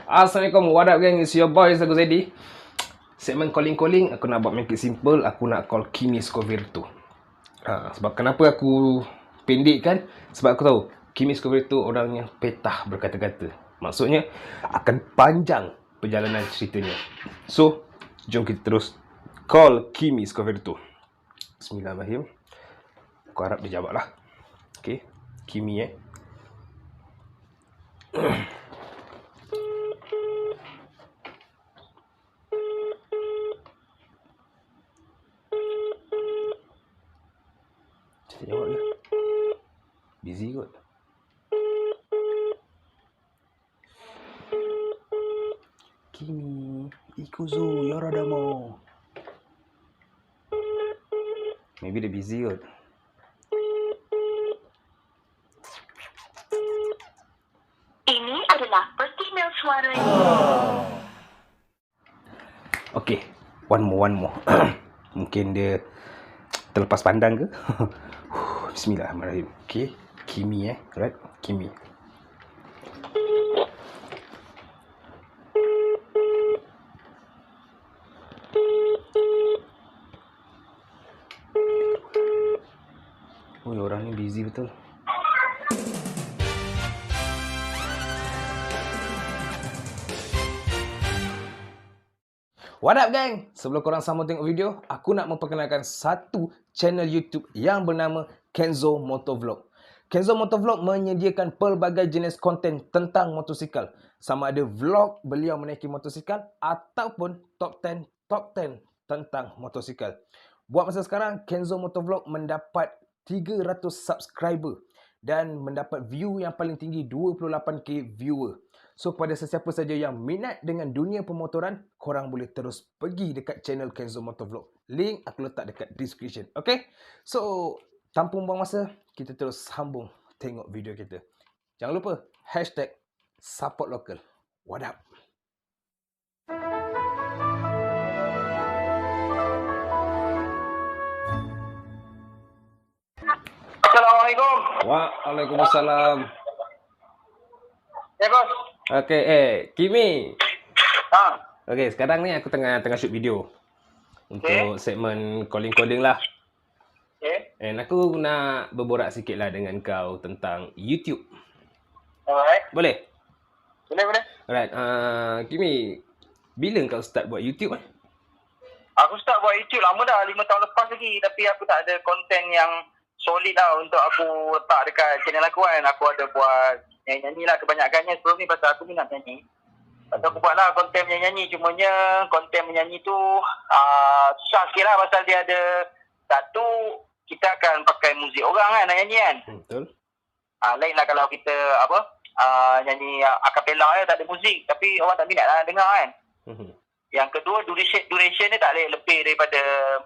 Assalamualaikum, what up gang, it's your boy Zago Zedi. Segmen calling-calling, aku nak buat make it simple. Aku nak call Kimi Scoverto. Sebab kenapa aku pendek kan? Sebab aku tahu Kimi Scoverto orangnya petah berkata-kata. Maksudnya akan panjang perjalanan ceritanya. So, jom kita terus call Kimi Scoverto. Bismillahirrahmanirrahim. Aku harap dia jawab lah. Okay, Kimi jawab dia. Busy kot. Kimi, ikuzu yoradamo. Maybe dia busy kot. Ini adalah petimail suara. Okay, one more. Mungkin dia terlepas pandang ke? Bismillahirrahmanirrahim. Okay, Kimi right? Kimi. Oh, orang ni busy betul. What up gang? Sebelum korang sambung tengok video, aku nak memperkenalkan satu channel YouTube yang bernama Kenzo Motovlog. Kenzo Motovlog menyediakan pelbagai jenis konten tentang motosikal. Sama ada vlog beliau menaiki motosikal ataupun top 10 tentang motosikal. Buat masa sekarang, Kenzo Motovlog mendapat 300 subscriber dan mendapat view yang paling tinggi 28k viewer. So, kepada sesiapa saja yang minat dengan dunia pemotoran, korang boleh terus pergi dekat channel Kenzo Motovlog. Link aku letak dekat description. Okay? So, tanpa buang masa, kita terus sambung tengok video kita. Jangan lupa, #supportlocal. What up? Assalamualaikum. Waalaikumsalam. Ya, bos. Okay, Kimi. Ha. Okay, sekarang ni aku tengah shoot video untuk segmen calling-calling lah. Okay. And aku nak berborak sikit lah dengan kau tentang YouTube. Alright. Boleh? Boleh. Alright, Kimi, bila kau start buat YouTube? Aku start buat YouTube lama dah, 5 tahun lepas lagi. Tapi aku tak ada konten yang solid lah untuk aku letak dekat channel aku kan. Aku ada buat nyanyi lah kebanyakannya sebelum ni pasal aku minat nyanyi. Pasal aku buat lah konten menyanyi. Cumanya konten menyanyi tu susah sikit lah pasal dia ada satu, kita akan pakai muzik orang kan nak nyanyi kan. Betul. Lain lah kalau kita nyanyi acapella tak ada muzik. Tapi orang tak minat lah dengar kan. Yang kedua, duration dia tak boleh lebih daripada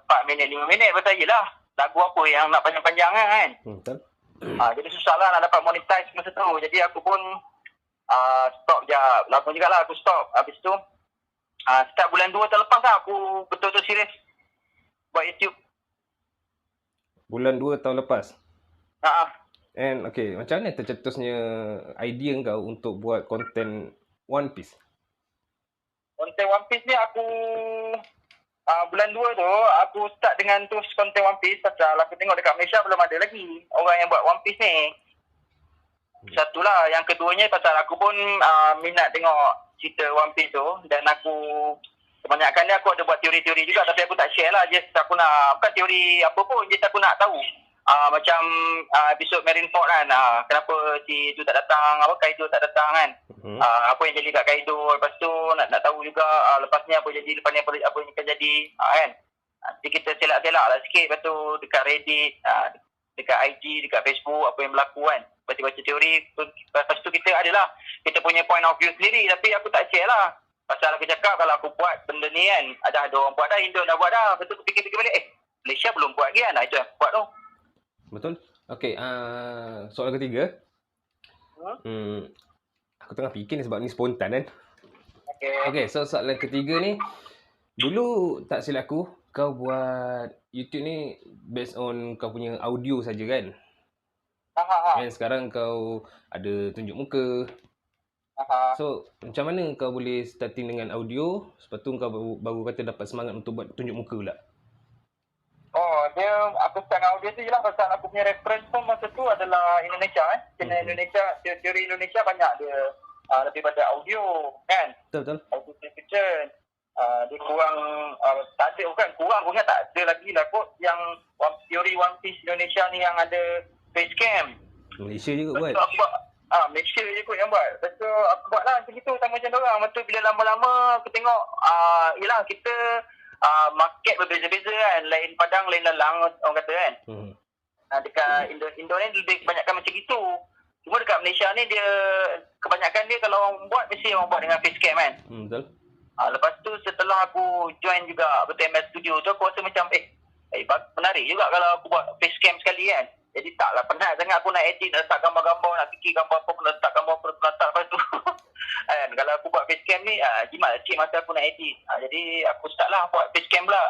4 minit, 5 minit. Pasal yelah, lagu apa yang nak panjang-panjang kan. Betul. Jadi susah lah nak dapat monetize masa tu. Jadi aku pun stop je. Lama juga lah aku stop. Habis tu, start bulan 2 tahun lepas lah aku betul-betul serius buat YouTube. Bulan 2 tahun lepas? And okay, macam mana tercetusnya idea kau untuk buat konten One Piece? konten One Piece ni aku bulan 2 tu aku start dengan terus konten One Piece pasal aku tengok dekat Malaysia belum ada lagi orang yang buat One Piece ni. Satulah, yang keduanya pasal aku pun minat tengok cerita One Piece tu dan aku kebanyakan dia aku ada buat teori-teori juga tapi aku tak share lah. Just aku nak, bukan teori apa pun, just aku nak tahu macam episod Marineford kan, kenapa si tu tak datang, Kaido tak datang kan. Apa yang jadi kat Kaido, lepas tu nak tahu juga lepas ni apa jadi, lepas ni apa yang akan jadi kan. Jadi kita selak-selak lah sikit, lepas tu dekat Reddit, dekat IG, dekat Facebook apa yang berlaku kan. Baca-baca teori, lepas tu kita adalah kita punya point of view sendiri tapi aku tak share lah. Pasal aku cakap kalau aku buat benda ni kan, ada orang buat dah, Indo dah buat dah. Lepas tu aku fikir-fikir balik, Malaysia belum buat lagi kan. Itu yang aku buat tu. Betul. Okay, soalan ketiga. Aku tengah fikir ni sebab ni spontan kan. Okay, so soalan ketiga ni, dulu tak silap aku, kau buat YouTube ni based on kau punya audio saja kan? And sekarang kau ada tunjuk muka, Aha. So, macam mana kau boleh starting dengan audio, lepas tu kau baru kata dapat semangat untuk buat tunjuk muka pula? Oh, aku start dengan audio tu je lah pasal aku punya reference pun masa tu adalah Indonesia Channel Indonesia, teori Indonesia banyak dia lebih pada audio kan. Betul? Audio fiction. Dia kurang, tak ada, bukan kurang, punya tak ada lagi lah kot yang teori One Piece Indonesia ni yang ada face cam. Malaysia je kot buat. Lepas tu aku buat, Malaysia je kot yang buat. Lepas tu aku buat lah macam itu sama macam orang. Lepas tu bila lama-lama aku tengok, yelah kita market berbeza-beza kan. Lain padang, lain lalang orang kata kan. Dekat Indo ni lebih kebanyakan macam itu. Cuma dekat Malaysia ni dia, kebanyakan dia kalau orang buat, mesti orang buat dengan facecam kan. Betul. Lepas tu setelah aku join juga BTMS Studio tu, aku rasa macam menarik juga kalau aku buat facecam sekali kan. Jadi taklah penat sangat aku nak edit, nak letak gambar-gambar, nak fikir gambar apa, nak letak gambar apa, nak letak lepas tu. Kan, kalau aku buat facecam ni, jimat sikit masa aku nak edit. Jadi aku start lah buat facecam pula.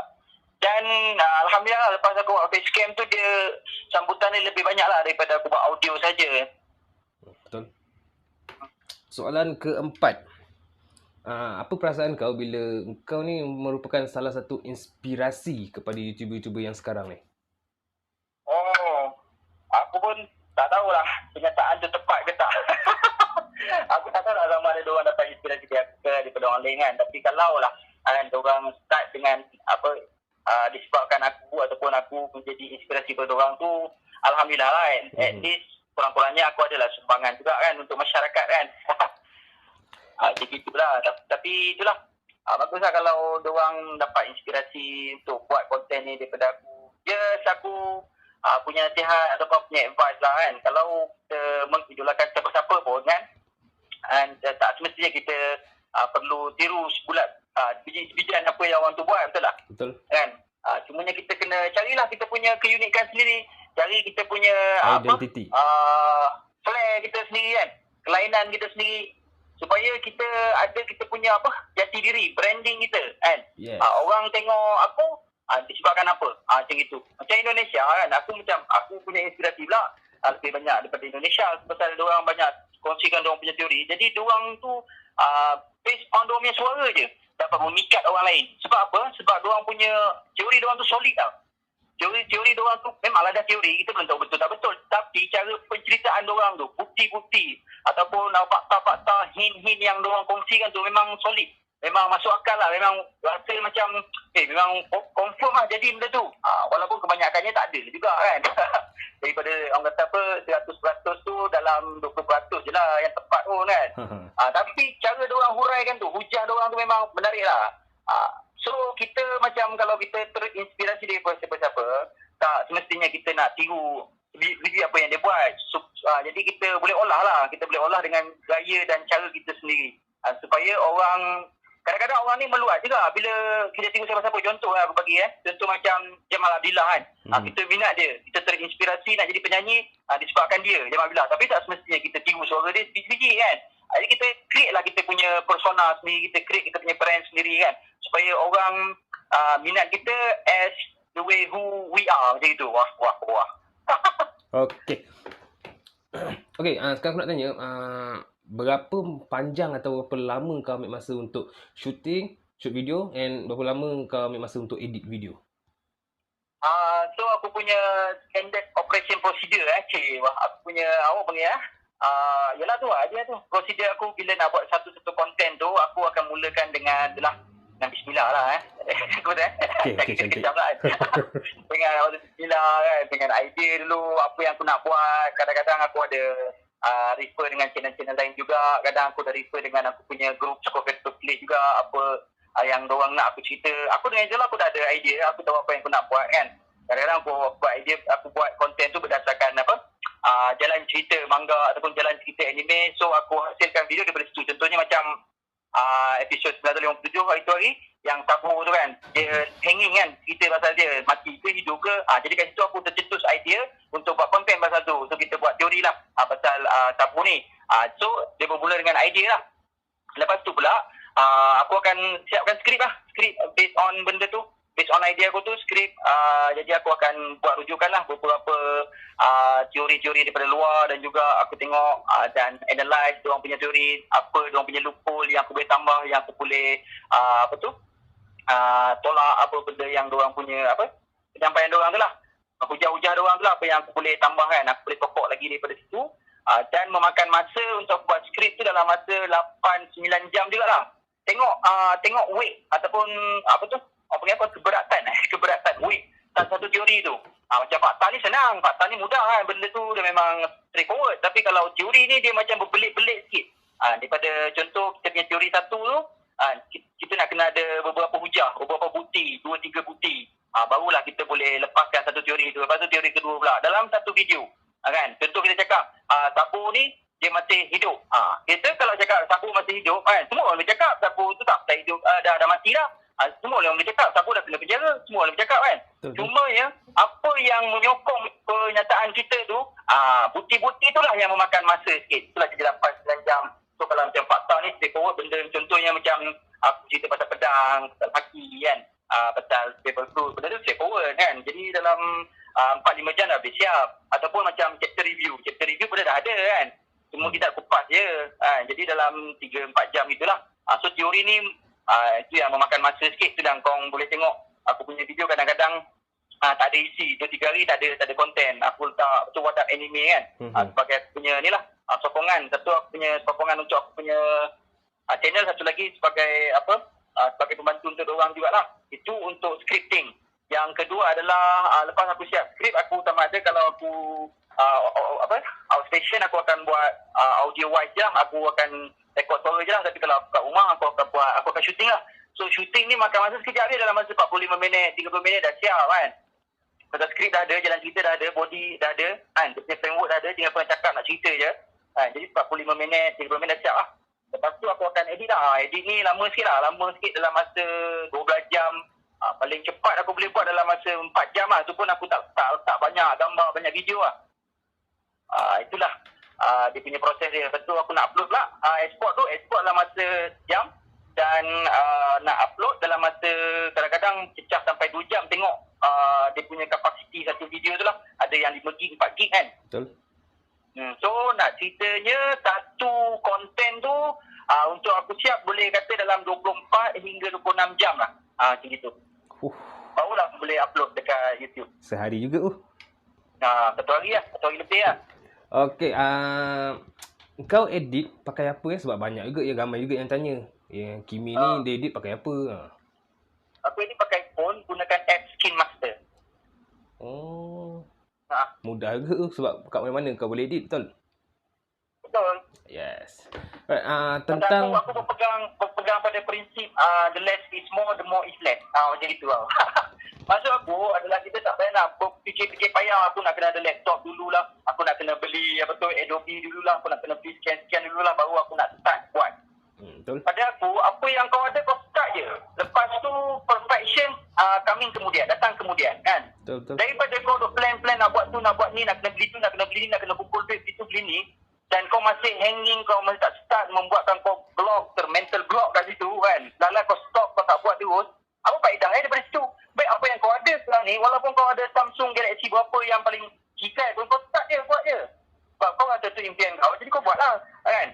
Dan Alhamdulillah lepas aku buat facecam tu, dia sambutan ni lebih banyak lah daripada aku buat audio saja. Betul. Soalan keempat. Apa perasaan kau bila kau ni merupakan salah satu inspirasi kepada YouTuber-YouTuber yang sekarang ni? Aku pun tak tahulah kenyataan tu tepat ke tak. Aku tak tahu lah sama ada diorang dapat inspirasi daripada orang lain kan. Tapi kalau lah diorang start dengan disebabkan aku ataupun aku menjadi inspirasi kepada diorang tu, Alhamdulillah lah kan. At least kurang-kurangnya aku adalah sumbangan juga kan untuk masyarakat kan. Jadi itulah. Tapi itulah. Bagus lah kalau diorang dapat inspirasi untuk buat konten ni daripada aku. Just aku punya nasihat ataupun punya advice lah kan. Kalau kita mengidolakan siapa-siapa pun kan, tak semestinya kita perlu tiru sebulat sebiji-sebijian apa yang orang tu buat, betul tak? Betul. Kan? Cumanya kita kena carilah kita punya keunikan sendiri. Cari kita punya identity. flair kita sendiri kan. Kelainan kita sendiri. Supaya kita punya jati diri, branding kita kan. Yes. Orang tengok aku disebabkan apa? Macam itu. Macam Indonesia kan, aku punya inspirasi pula lebih banyak daripada Indonesia pasal diorang banyak kongsikan diorang punya teori. Jadi diorang tu based on diorang punya suara je dapat memikat orang lain. Sebab apa? Sebab diorang punya teori diorang tu solid tau. Teori diorang tu memanglah dah teori, kita belum tahu betul tak betul. Tapi cara penceritaan diorang tu, bukti-bukti ataupun fakta-fakta, hint-hint yang diorang kongsikan tu memang solid. Memang masuk akal lah. Memang rasa macam memang confirm lah jadi benda tu. Walaupun kebanyakannya tak ada juga kan. Daripada orang kata 100% tu dalam 20% je lah yang tepat pun kan. Tapi cara diorang huraikan tu, hujah diorang tu memang menarik lah. So kita macam kalau kita terinspirasi daripada siapa-siapa, tak semestinya kita nak tiru apa yang dia buat. Jadi kita boleh olah lah. Kita boleh olah dengan gaya dan cara kita sendiri. Supaya orang, kadang-kadang orang ni meluat juga bila kita tengok siapa-siapa. Contoh lah aku bagi contoh macam Jamal Abdillah kan. Kita minat dia, kita terinspirasi nak jadi penyanyi disebabkan dia, Jamal Abdillah. Tapi tak semestinya kita tiru suara dia sebiji kan. Jadi kita create lah kita punya persona sendiri, kita create kita punya brand sendiri kan. Supaya orang minat kita as the way who we are macam itu. Wah. Okay. Okay, sekarang aku nak tanya, berapa panjang atau berapa lama kau ambil masa untuk shoot video, and berapa lama kau ambil masa untuk edit video? So aku punya standard operation procedure aku punya awak panggil yalah tu dia tu. Prosedur aku bila nak buat satu konten tu, aku akan mulakan dengan bismillah lah aku Cantik. lah. Dengan bismillah kan, dengan idea dulu apa yang aku nak buat. Kadang-kadang aku ada refer dengan channel-channel lain juga. Kadang aku dah refer dengan aku punya group Sukoketo Play juga, apa yang diorang nak aku cerita. Aku dengan je lah aku dah ada idea, aku tahu apa yang aku nak buat kan. Kadang-kadang aku buat idea, aku buat konten tu berdasarkan jalan cerita manga ataupun jalan cerita anime. So aku hasilkan video daripada situ. Contohnya macam episod 957 hari tu hari yang tabu tu kan, dia hanging kan, cerita pasal dia mati ke hidup ke. Jadi kat situ aku tercetus idea untuk buat konten pasal tu. So kita buat teori lah pasal tabu ni. So dia bermula dengan idea lah. Lepas tu pula aku akan siapkan skrip based on benda tu. based on idea aku tu skrip, jadi aku akan buat rujukan lah beberapa teori-teori daripada luar, dan juga aku tengok dan analyse diorang punya teori, apa diorang punya loophole yang aku boleh tambah, yang aku boleh tolak apa benda yang diorang punya penyampaian diorang tu lah, hujah-hujah diorang tu lah, apa yang aku boleh tambahkan, aku boleh topok lagi daripada situ. Dan memakan masa untuk buat skrip tu dalam masa 8-9 jam jugalah. Tengok weight ataupun keberatan weight dan satu teori tu. Macam fakta ni senang, fakta ni mudah kan, benda tu dia memang straightforward. Tapi kalau teori ni dia macam berbelit-belit sikit. Daripada contoh kita punya teori satu tu, kita nak kena ada beberapa hujah, beberapa bukti, 2-3 bukti. Barulah kita boleh lepaskan satu teori tu. Lepas tu teori kedua pula dalam satu video. Kan? Contoh kita cakap Sabu ni dia masih hidup. Kita kalau cakap Sabu masih hidup, kan, semua orang boleh cakap Sabu tu tak hidup, dah mati dah. Semua orang boleh cakap Sabu dah kena penjara, semua orang boleh cakap kan. Cuma ya, apa yang menyokong pernyataan kita tu, bukti-bukti itulah yang memakan masa sikit. Itulah kita dapat 9 jam. So kalau macam fakta ni straightforward, benda contohnya macam aku cerita pasal pedang, pasal kaki kan, pasal paper fruit, benda tu straightforward kan. Jadi dalam 4-5 jam dah habis siap. Ataupun macam chapter review benda dah ada kan, semua kita kupas je. Jadi dalam 3-4 jam itulah. So teori ni itu yang memakan masa sikit tu, dan korang boleh tengok aku punya video kadang-kadang tak ada isi, 2-3 hari tak ada konten. Aku letak betul wadah anime kan, sebagai aku punya ni lah sokongan. Satu aku punya sokongan untuk aku punya channel, satu lagi sebagai sebagai pembantu untuk orang jugalah. Itu untuk scripting. Yang kedua adalah lepas aku siap skrip, aku sama ada kalau aku outstation, aku akan buat audio wise je lah. Aku akan record suara je lah. Tapi kalau kat rumah aku akan shooting lah. So shooting ni makan masa sekejap je, dalam masa 45 minit, 30 minit dah siap kan. Pasal skrip dah ada, jalan cerita dah ada, body dah ada kan, dia punya framework dah ada, tinggal pernah cakap nak cerita je kan. Jadi 45 minit, 30 minit dah siap lah. Lepas tu aku akan edit lah. Edit ni lama sikit dalam masa 12 jam. Paling cepat aku boleh buat dalam masa 4 jam lah. Itu pun aku tak banyak gambar, banyak video lah. Itulah dia punya proses dia. Lepas tu aku nak upload pula. Export dalam masa jam. Dan nak upload dalam masa kadang-kadang cecah sampai 2 jam. Tengok dia punya kapasiti satu video tu lah. Ada yang 5 gig, 4 gig kan. Betul. So nak ceritanya satu konten tu untuk aku siap boleh kata dalam 24 hingga 26 jam lah. Macam gitu. Barulah aku boleh upload dekat YouTube. Sehari juga Satu hari lebih lah. Okey, kau edit pakai apa ya? Sebab banyak juga ya, ramai juga yang tanya. Kimi ni dia edit pakai apa? Aku edit pakai phone, gunakan app Skin Master. Oh. Mudah juga sebab kat mana-mana kau boleh edit, betul? Betul. Yes. Right, tentang aku berpegang pada prinsip the less is more, the more is less. Macam itu lah. Maksud aku adalah kita tak payah nak fikir-fikir payah. Aku nak kena ada laptop dululah. Aku nak kena beli Adobe dululah. Aku nak kena beli scan dululah. Baru aku nak start buat. betul. Pada aku, apa yang kau ada kau start je. Lepas tu perfection datang kemudian kan. Betul. Daripada kau duk plan nak buat tu, nak buat ni, nak kena beli tu, nak kena beli ni, nak kena kumpul duit, beli ni, dan kau masih hanging, kau masih tak start, membuatkan kau block, mental block kat situ kan. Lala kau stop, kau tak buat terus, apa faedahnya daripada situ? Baik apa yang kau ada sekarang ni, walaupun kau ada Samsung Galaxy berapa yang paling kikai pun, kau start je, buat je. Sebab kau rasa tu impian kau, jadi kau buat lah kan.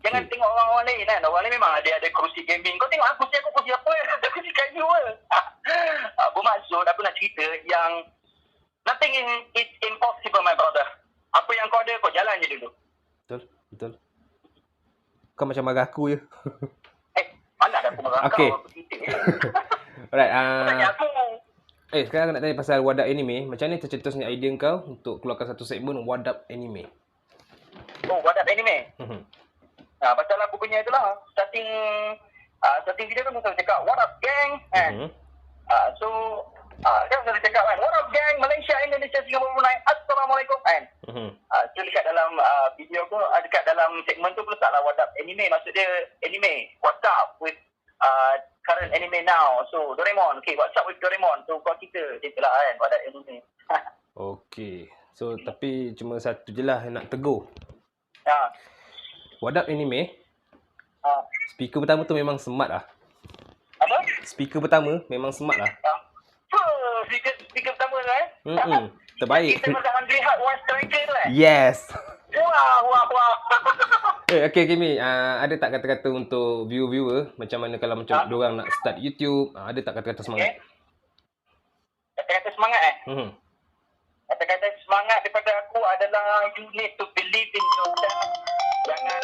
Jangan tengok orang-orang lain kan. Orang lain memang ada kerusi gaming. Kau tengok kerusi aku kerusi apa? Kerusi kayu ke? Bermaksud aku nak cerita yang nothing is impossible my brother. Apa yang kau ada kau jalan je dulu. Betul. Kau macam marah aku je. Mana ada aku marah okay. Kau cerita je. Alright. Tanya aku. Sekarang aku nak tanya pasal Wadap Anime. Macam mana tercetusnya idea kau untuk keluarkan satu segmen Wadap Anime? Oh, Wadap Anime? Pasal aku punya itulah starting video kan saya cakap what up gang kan. So kan saya cakap kan what up gang Malaysia, Indonesia, Singapura, Brunei, Assalamualaikum kan. So dekat dalam video aku dekat dalam segmen tu letaklah what up anime, maksud dia anime what's up with current anime now. So Doraemon, okay, what's up with Doraemon, so kau cerita lah kan what up anime. Okay, so tapi cuma satu je lah nak tegur. Wadap Anime, speaker pertama tu memang smart lah. Apa? speaker pertama memang smart lah. Speaker pertama lah Terbaik. Kita macam Andre Hart One Striker tu Yes. Wah. Okay Kimi, ada tak kata-kata untuk viewer macam mana kalau macam diorang nak start YouTube, ada tak kata-kata semangat? Kata-kata semangat Kata-kata semangat daripada aku adalah you need to believe in yourself. Jangan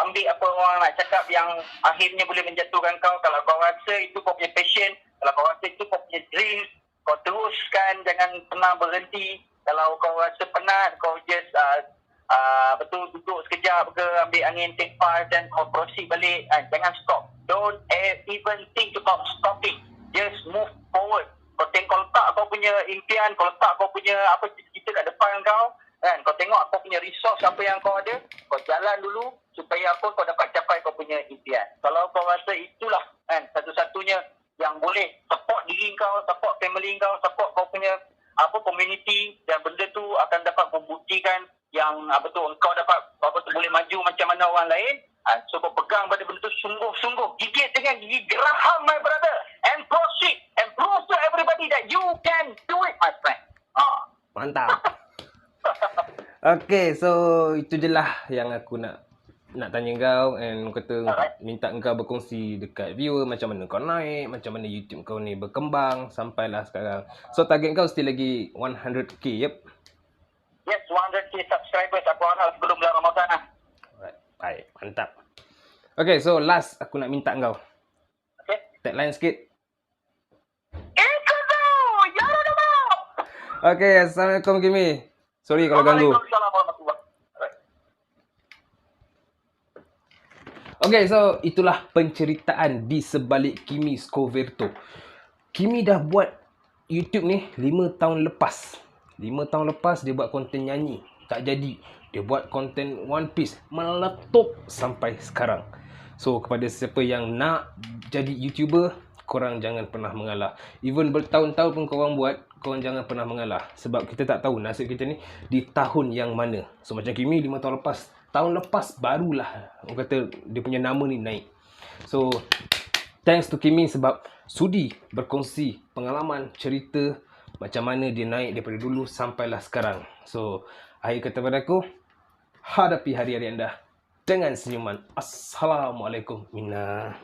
ambil apa orang nak cakap yang akhirnya boleh menjatuhkan kau. Kalau kau rasa itu kau punya passion, kalau kau rasa itu kau punya dream, kau teruskan, jangan pernah berhenti. Kalau kau rasa penat, kau just duduk sekejap ke, ambil angin, take pass dan kau proceed balik. Jangan stop. Don't even think about stopping. Just move forward. Kau letak kau punya impian, kau letak kau punya apa cita-cita kat depan kau, kan? Kau tengok kau punya resource apa yang kau ada, kau jalan dulu supaya apa kau dapat capai kau punya impian. Kalau kau rasa itulah kan satu-satunya yang boleh support diri kau, support family kau, support kau punya community, dan benda tu akan dapat membuktikan yang engkau dapat boleh maju macam mana orang lain. So kau pegang pada benda tu sungguh-sungguh, gigit dengan gigi geraham, my brother, and proceed and prove to everybody that you can do it, my friend. Mantap. Okay, so itu je lah yang aku nak tanya kau, and kata minta kau berkongsi dekat viewer macam mana kau naik, macam mana YouTube kau ni berkembang sampailah sekarang. So target kau still lagi 100k, yep? Yes, 100k subscribers aku harap sebelum bulan Ramadan lah. Alright, baik, mantap. Okay, so last aku nak minta kau. Okay. Tagline sikit. Itu tu! Ya Allah! Okay, Assalamualaikum Kimi. Sorry kalau ganggu. Waalaikumsalam warahmatullahi wabarakatuh. Okay, so itulah penceritaan di sebalik Kimi Scoverto. Kimi dah buat YouTube ni 5 tahun lepas. 5 tahun lepas dia buat konten nyanyi, tak jadi. Dia buat konten One Piece, meletup sampai sekarang. So kepada siapa yang nak jadi YouTuber, korang jangan pernah mengalah. Even bertahun-tahun pun korang buat, korang jangan pernah mengalah. Sebab kita tak tahu nasib kita ni di tahun yang mana. So macam Kimi 5 tahun lepas, tahun lepas barulah orang kata dia punya nama ni naik. So thanks to Kimi sebab sudi berkongsi pengalaman, cerita macam mana dia naik daripada dulu sampailah sekarang. So akhir kata pada aku, hadapi hari-hari anda dengan senyuman. Assalamualaikum. Minna.